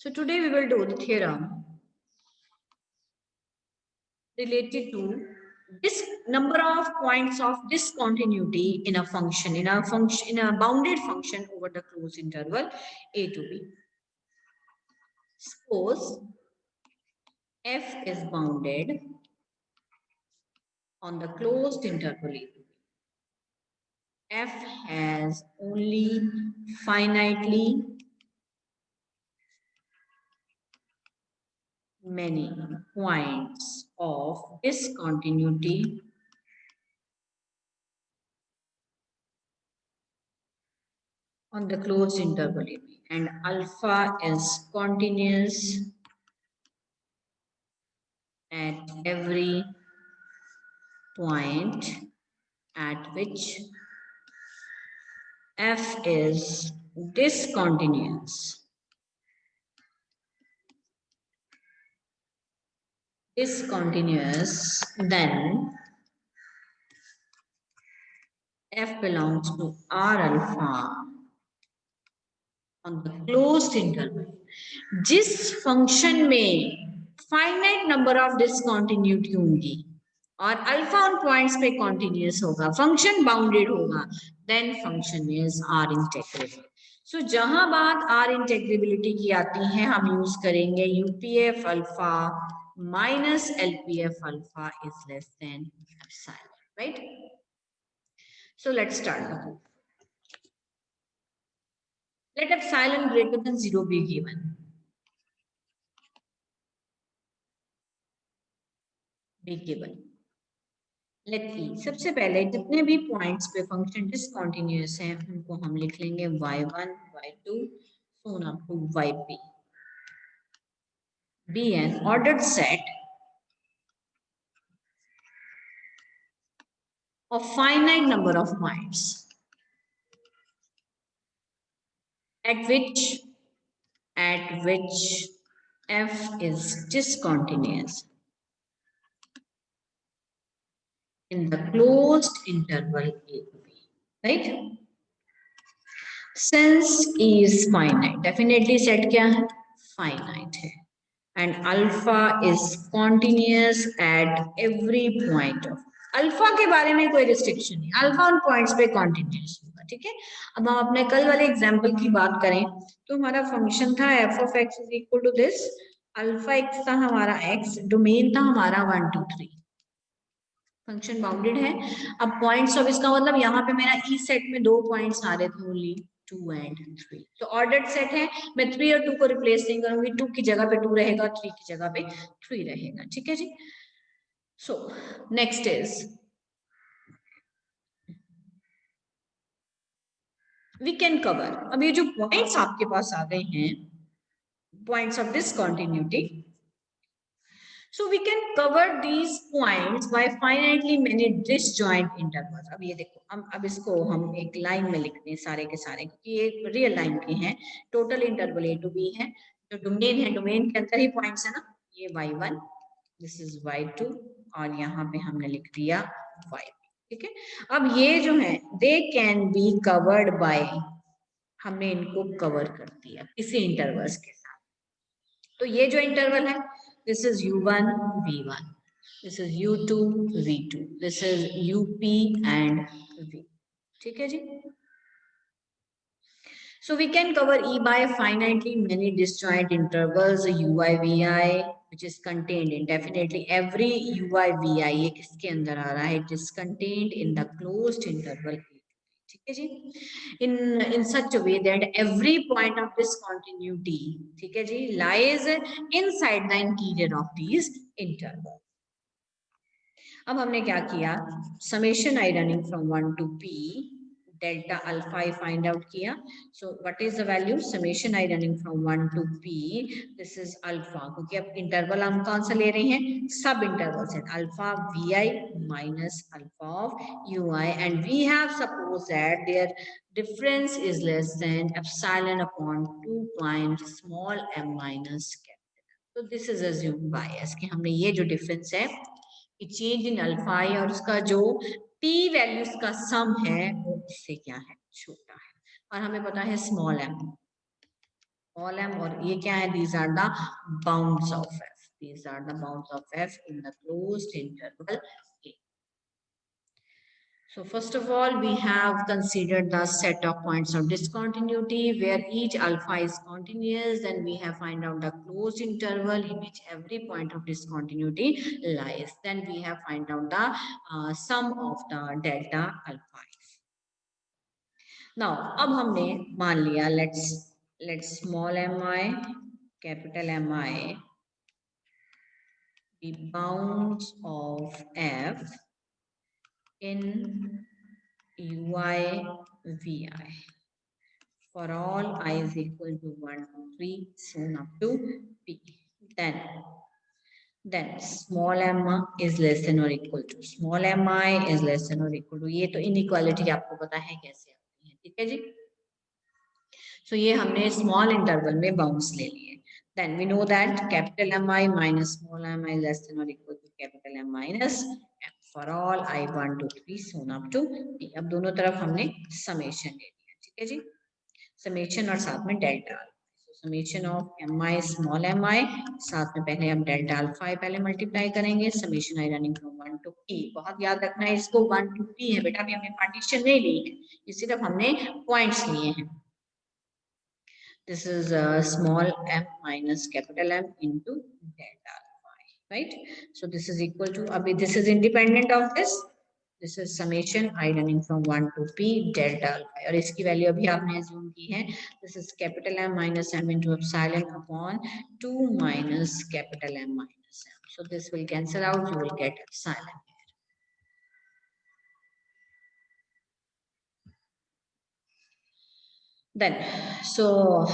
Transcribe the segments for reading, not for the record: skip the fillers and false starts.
So today we will do the theorem related to this number of points of discontinuity in a function, in a bounded function over the closed interval a to b. Suppose f is bounded on the closed interval a to b. F has only finitely many points of discontinuity on the closed interval AB, and alpha is continuous at every point at which F is discontinuous. Then F belongs to R alpha on the closed interval. जिस function में finite number of discontinuity होंगी और alpha on points पे continuous होगा, function bounded होगा, then function is R integrable. So जहां बात are इंटेग्रेबिलिटी की आती है, हम यूज करेंगे UPF alpha minus LPF alpha is less than epsilon, right? So let's start the proof. Let epsilon greater than 0 be given. Let's see. सबसे पहले जितने भी पॉइंट्स पे फंक्शन डिसकंटिन्यूअस हैं उनको हम लिख लेंगे y1, y2 so on up to yp. Be an ordered set of finite number of points at which f is discontinuous in the closed interval a to b, right? Since E is finite, definitely set क्या है? Finite है. And alpha is continuous at every point of. Alpha के बारे में कोई restriction नहीं, alpha उन points पे कॉन्टिन्यूस होगा, ठीक है? अब हम अपने कल वाले एग्जांपल की बात करें तो हमारा फंक्शन था f of x is equal to this, alpha x था हमारा x, डोमेन था हमारा 1 2 3, फंक्शन बाउंडेड है. अब पॉइंट्स ऑफ इसका मतलब यहाँ पे मेरा ई सेट में 2 पॉइंट्स आ रहे थे ओनली 2 and 3, तो ऑर्डर्ड सेट है, मैं 3 और 2 को रिप्लेस नहीं करूंगी, 2 की जगह पे 2 रहेगा, 3 की जगह पे 3 रहेगा, ठीक है जी? So next is we can cover. अब ये जो पॉइंट्स आपके पास आ गए हैं, points of discontinuity, so we can cover these points by finitely many disjoint intervals. अब ये देखो, अब इसको हम एक लाइन में लिखते हैं सारे के सारे, क्योंकि ये रियल लाइन के हैं. Total interval A to B है, जो डोमेन है, डोमेन के अंदर ही पॉइंट्स है ना, ये y1, दिस इज y2 और यहाँ पे हमने लिख दिया yp, ठीक है? अब ये जो है they can be covered by, हमने इनको कवर कर दिया इसी इंटरवल्स के साथ. तो ये जो इंटरवल है, this is u1 v1, this is u2 v2, this is up and v, ठीक है जी? So we can cover E by finitely many disjoint intervals ui vi, which is contained in definitely every ui vi, ये किसके अंदर आ रहा है? It is contained in the closed interval, ठीक है जी? in such a way that every point of discontinuity, ठीक है जी, lies inside the interior of these intervals. अब हमने क्या किया, summation I running from 1 to p delta alpha I find out किया. So what is the value? Summation I running from 1 to p, this is alpha, क्योंकि अब interval हम कौन सा ले रहे हैं? सब इंटरवल है, alpha vi minus alpha of ui, and we have supposed that their difference is less than epsilon upon 2 points small m minus capital. So this is assumed bias कि हमने ये जो डिफरेंस है, चेंज इन अल्फा आई और उसका जो T values का सम है वो इससे क्या है? छोटा है, और हमें पता है स्मॉल एम. small m, और ये क्या है, these are the bounds of f, these are the bounds of f in the closed interval A. So first of all, we have considered the set of points of discontinuity where each alpha is continuous. Then we have find out the closed interval in which every point of discontinuity lies. Then we have find out the sum of the delta alpha. Now, अब हमने मान लिया let's small mi, capital Mi the bounds of f in ui vi for all I is equal to 1 to 3 soon up to p. Then small m is less than or equal to small mi is less than or equal to, ये तो inequality आपको पता है कैसे आती है, ठीक है जी। So ये हमने स्मॉल इंटरवल में बाउंड्स ले लिए। Then we know that capital Mi minus small mi less than or equal to capital M minus m for all I 1 to 3 soon up to p। अब दोनों तरफ हमने समेशन ले लिया, ठीक है जी, समेशन और साथ में delta. Summation of mi small mi, साथ में पहले हम डेल्टा अल्फा पहले मल्टीप्लाई करेंगे, summation i running from 1 to p। बहुत याद रखना है इसको, 1 टू p है बेटा, अभी हमने पार्टीशन नहीं ली है, ये सिर्फ हमने पॉइंट्स लिए हैं। This is small m minus capital M into delta alpha, right? So this is equal to, abhi this is independent of this. This is summation I running from 1 to p delta alpha, और इसकी value अभी आपने assume की है। This is capital M minus M into epsilon upon 2 minus capital M minus M. So this will cancel out, you will get epsilon. Then, so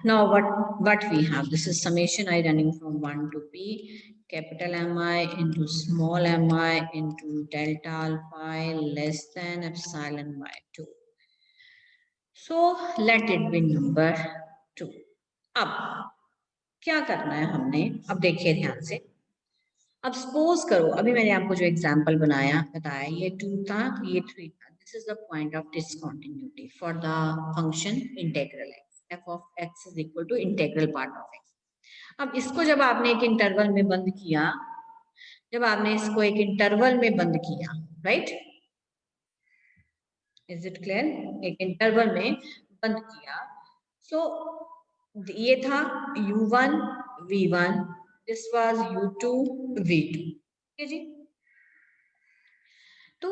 now what we have, this is summation I running from 1 to p capital Mi into small mi into delta alpha less than epsilon by 2. So let it be number 2. अब क्या करना है हमने, अब देखिए ध्यान से, अब सपोज करो अभी मैंने आपको जो एग्जांपल बताया ये 2 था, ये 3 था। This is the point of discontinuity for the function integral x, f of x is equal to integral part of x। अब इसको जब आपने एक इंटरवल में बंद किया, जब आपने इसको एक इंटरवल में बंद किया, राइट, इज इट क्लियर, एक इंटरवल में बंद किया, सो ये था u1 v1, this was u2 v2, ठीक है जी। तो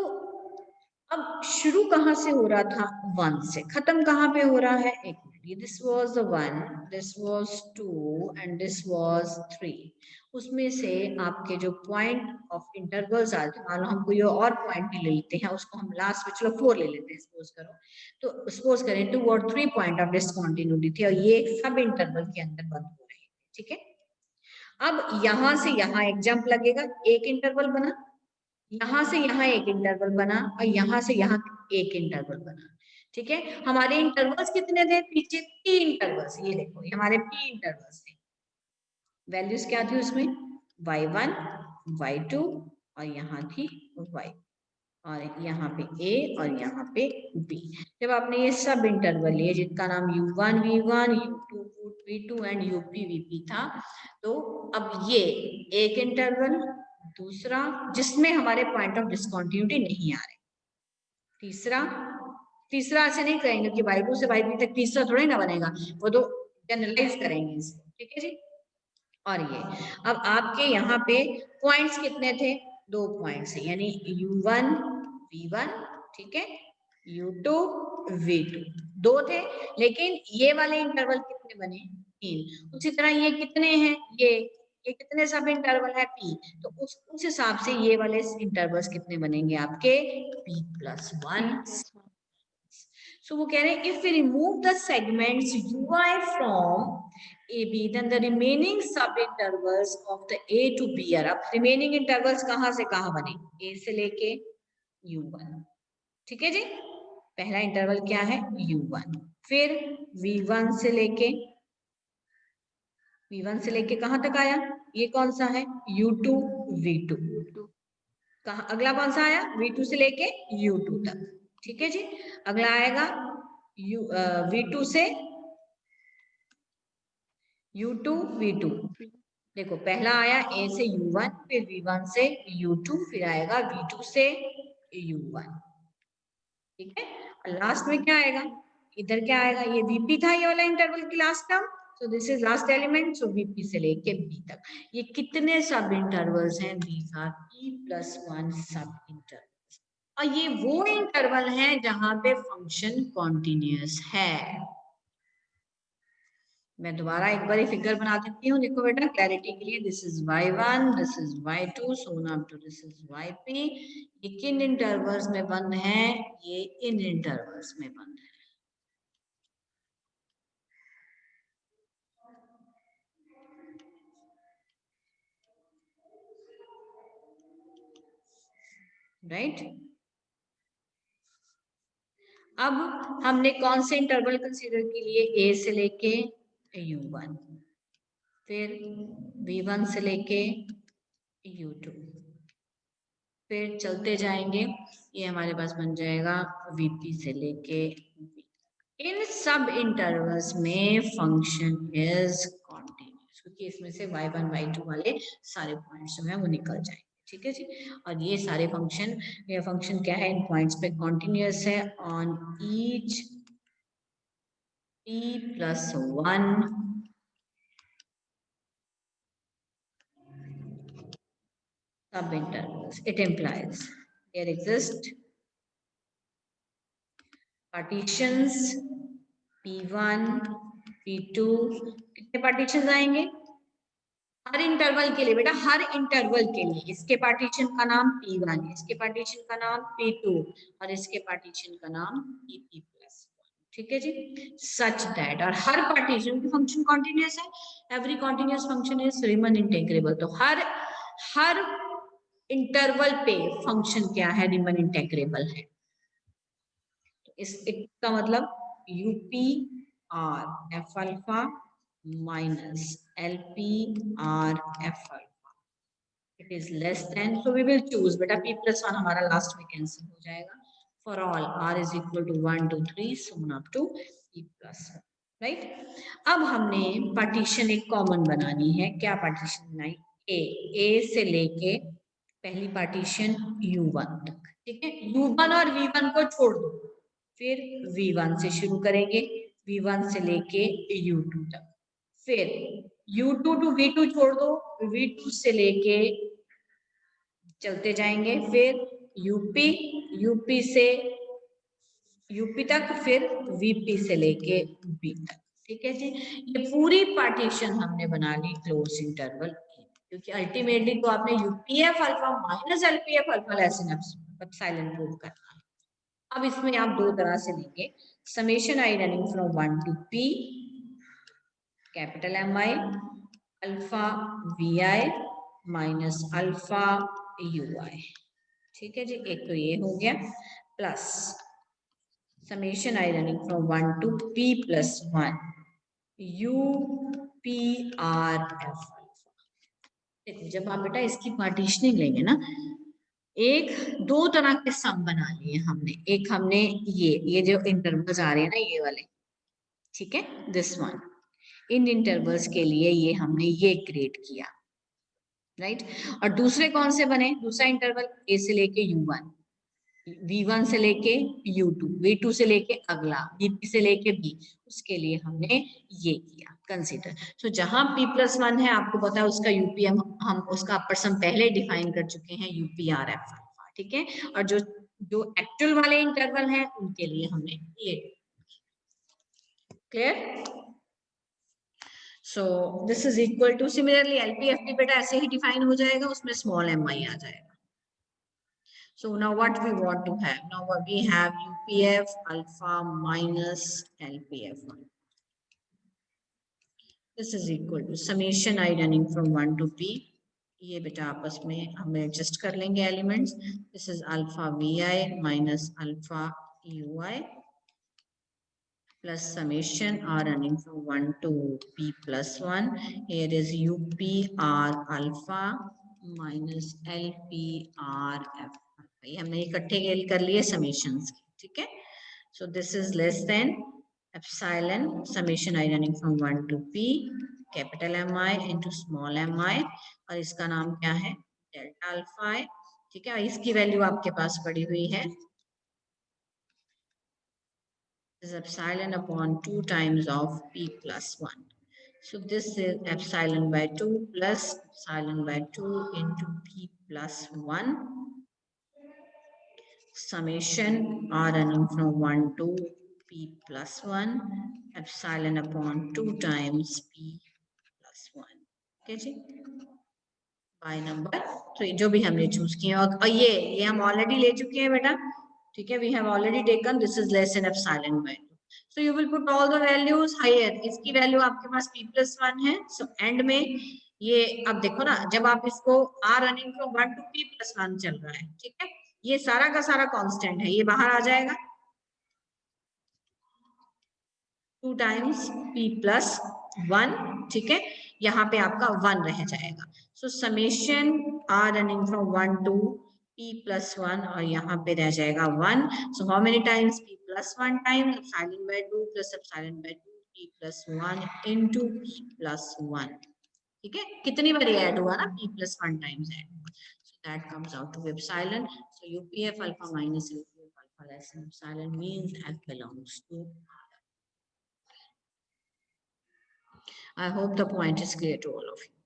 अब शुरू कहां से हो रहा था, 1 से, खत्म कहां पे हो रहा है, एक minute, this was 1, this was 2 and this was 3। उसमें से आपके जो पॉइंट ऑफ इंटरवल्स आते हैं, मान लो हम कोई और पॉइंट ले लेते हैं, उसको हम लास्ट में, चलो 4 ले लेते हैं सपोज करो, तो सपोज करें 2 और 3 पॉइंट ऑफ डिसकंटिन्यूटी थी और ये सब इंटरवल के अंदर बंद हो रही है, ठीक है। अब यहां से यहां एक जंप लगेगा, एक इंटरवल बना, यहां से यहां एक इंटरवल बना और यहां से यहां एक इंटरवल बना, ठीक है। हमारे इंटरवल्स कितने थे पीछे, 3 इंटरवल्स, ये देखो ये हमारे 3 इंटरवल्स थे। वैल्यूज क्या थी उसमें, y1 y2 और यहाँ थी y, और यहाँ पे a और यहाँ पे b। जब आपने ये सब इंटरवल लिए जिनका नाम u1 v1 u2 v2 and up vp था, तो अब ये एक इंटरवल, दूसरा जिसमें हमारे पॉइंट ऑफ डिसकंटिन्यूटी नहीं आ रहे, तीसरा, तीसरा ऐसे नहीं करेंगे कि y2 से y3 तक तीसरा थोड़ी ना बनेगा, वो तो जनरलाइज करेंगे इसको, ठीक है जी। और ये अब आपके यहाँ पे पॉइंट्स कितने थे, 2 पॉइंट्स है, यानी u1 v1, ठीक है, u2 v2, 2 थे, लेकिन ये वाले इंटरवल कितने बने, 3। उसी तरह ये कितने हैं, ये कितने सब इंटरवल है p, तो उस हिसाब से ये वाले इंटरवल्स कितने बनेंगे आपके p+1। So वो कह रहे हैं if we remove the segments ui from AB then the remaining sub intervals of the A to B are, अब remaining intervals कहां से कहां बने, A से लेके U1, ठीक है जी। पहला इंटरवल क्या है U1, फिर V1 से लेके कहां तक आया, ये कौन सा है U2 V2, कहा अगला कौन सा आया V2 से लेके U2 तक, ठीक है जी। अगला आएगा V2 से U2 V2, देखो पहला आया A से U1, फिर V1 से U2, फिर आएगा V2 से U1, ठीक है। और लास्ट में क्या आएगा, इधर क्या आएगा, ये VP था ये वाला इंटरवल की last term, so this is last element, so VP से लेके B तक। ये कितने सब इंटरवल्स हैं, दीज आर P+1 सब इंटरवल्स। और ये वो इंटरवल है जहां पे फंक्शन कॉन्टिन्यूअस है। मैं दोबारा एक बार फिगर बना देती हूँ, देखो बेटा क्लैरिटी के लिए, this is y1, this is y2, so on to this is yp। ये किन इंटरवल्स में बंद है, ये इन इंटरवल्स में बंद है, राइट। अब हमने कौन से इंटरवल कंसीडर के लिए, a से लेके u1, फिर v1 से लेके u2, फिर चलते जाएंगे, ये हमारे पास बन जाएगा vp से लेके v। इन सब इंटरवल्स में फंक्शन इज कॉन्टिन्यूअस, क्योंकि इसमें से y1 y2 वाले सारे पॉइंट्स जो है वो निकल जाएंगे, ठीक है जी। और ये सारे फंक्शन, ये फंक्शन क्या है, इन पॉइंट्स पे कॉन्टिन्यूअस है on each p+1 sub intervals. It implies there exist partitions p1 p2, कितने पार्टीशन आएंगे हर इंटरवल के लिए बेटा, हर इंटरवल के लिए। इसके पार्टीशन का नाम p1, इसके पार्टीशन का नाम p2 और इसके पार्टीशन का नाम pp+1, ठीक है जी। सच दैट, और हर पार्टीशन की फंक्शन कॉन्टिन्यूअस है, every continuous function is Riemann integrable. तो हर हर इंटरवल पे फंक्शन क्या है, रीमन इंटेग्रेबल है। तो इसका मतलब UP R F alpha minus LP R F alpha, it is less than, so we will choose बेटा p+1 हमारा लास्ट में कैंसिल हो जाएगा, for all r is equal to 1 2 3 so up to p+1, right. अब हमने partition एक common बनानी है, क्या पार्टीशन बनाई, ए से लेके पहली पार्टीशन u1 तक, ठीक है। u1 और v1 को छोड़ दो, फिर v1 से शुरू करेंगे, v1 से लेके u2 तक, फिर u2 टू v2 छोड़ दो, v2 से लेके चलते जाएंगे, फिर यूपी, यूपी से यूपी तक, फिर वीपी से लेके बी तक, ठीक है जी। ये पूरी पार्टीशन हमने बना ली क्लोज इंटरवल, क्योंकि अल्टीमेटली तो आपने UPF alpha minus LPF alpha epsilon prove करना है। अब इसमें आप दो तरह से लेंगे, summation i running from 1 to p capital M i alpha v i minus alpha u i, ठीक है जी। एक तो ये हो गया, plus summation i running from 1 to p+1 u p r f। देखो जब आप बेटा इसकी पार्टीशनिंग लेंगे ना, एक दो तरह के सम बना लिए हमने, एक हमने ये जो इंटरवल्स आ रहे हैं ना ये वाले, ठीक है, दिस वन, इन इंटरवल्स के लिए ये हमने ये क्रिएट किया, राइट। और दूसरे कौन से बने, दूसरा इंटरवल ए से लेके u1, v1 से लेके u2, v2 से लेके अगला vp से लेके b, उसके लिए हमने ये किया कंसीडर। तो जहां p+1 है आपको पता है उसका यूपी हम उसका अपर सम पहले डिफाइन कर चुके हैं, यूपीआर एफ अल्फा, ठीक है। और जो जो एक्चुअल वाले इंटरवल है उनके लिए हमने ये, clear. So this is equal to, similarly LPFP बेटा ऐसे ही डिफाइन हो जाएगा, उसमें स्मॉल एम आई आ जाएगा। So now what we want to have? Now what we have UPF alpha minus LPF. This is equal to summation I running from 1 to p. ये बेटा आपस में हम एडजस्ट कर लेंगे elements. This is alpha vi minus alpha ui plus summation r running from 1 to p+1. Here is upr alpha minus lpr f। ये हमने इकट्ठे कर लिए समेशंस, ठीक है। सो this is less than epsilon summation i running from 1 to p capital MI into small MI, और इसका नाम क्या है, डेल्टा अल्फा है, ठीक है। इसकी वैल्यू आपके पास पड़ी हुई है, is epsilon upon 2 times of p plus 1. So this is epsilon by 2 plus epsilon by 2 into p plus 1 summation r running from 1 to p plus 1 epsilon upon 2 times p plus 1. Okay जी, by number, तो जो भी हमने choose किए, और ये हम already ले चुके हैं बेटा, ठीक है, we have already taken, this is less than epsilon by 2, so you will put all the values higher, इसकी वैल्यू आपके पास p plus 1 है, सो एंड में ये, अब देखो ना, जब आप इसको r running from 1 to p plus 1 चल रहा है, ठीक है, ये सारा का सारा कांस्टेंट है, ये बाहर आ जाएगा 2 times p plus 1, ठीक है, यहाँ पे आपका 1 रह जाएगा, सो summation r running from 1 to p plus 1, और यहाँ पे रह जाएगा 1, so how many times p plus 1 times epsilon by 2 plus epsilon by 2 p plus 1 into p plus 1, ठीक है, कितनी बार ऐड हुआ ना, p plus 1 टाइम्स ऐड हुआ, so that comes out to epsilon, so UPF alpha minus UPF alpha less than epsilon means F belongs to, I hope the point is clear to all of you.